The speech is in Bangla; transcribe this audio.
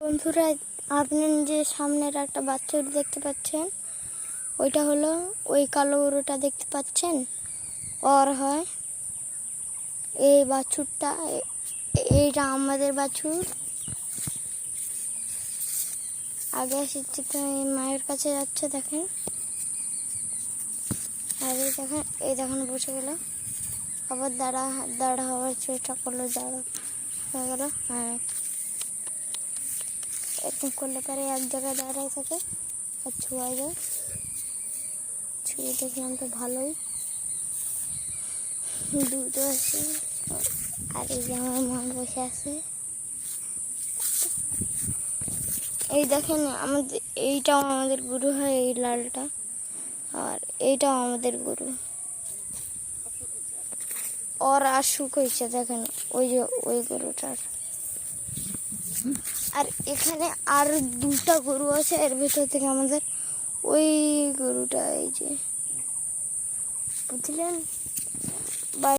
বন্ধুরা, আপনি যে সামনের একটা বাছুর দেখতে পাচ্ছেন, ওইটা হলো ওই কালো গরুটা দেখতে পাচ্ছেন, ওর হয় এই বাছুরটা। এইটা আমাদের বাছুর। আগে এসেছি তো মায়ের কাছে যাচ্ছে, দেখেন। আর এই দেখেন বসে গেল, আবার দাঁড়া হওয়ার চেষ্টা করলো, দাঁড়া হয়ে গেল। হ্যাঁ, এরকম করলে পরে এক জায়গায় দাঁড়ায় থাকে আর ছুঁয়ে যায়। ছুঁয়ে দেখলাম তো ভালোই দুধ আছে। আর এই যে আমার মা বসে আছে। এই দেখেন আমাদের এইটাও আমাদের গরু হয়, এই লালটা। আর এইটাও আমাদের গরু। ওর আসুক হয়েছে, দেখেন ওই যে ওই গরুটার। আর এখানে আর দুটা গরু আছে, এর ভেতর থেকে আমাদের ওই গরুটা, এই যে বুঝলেন।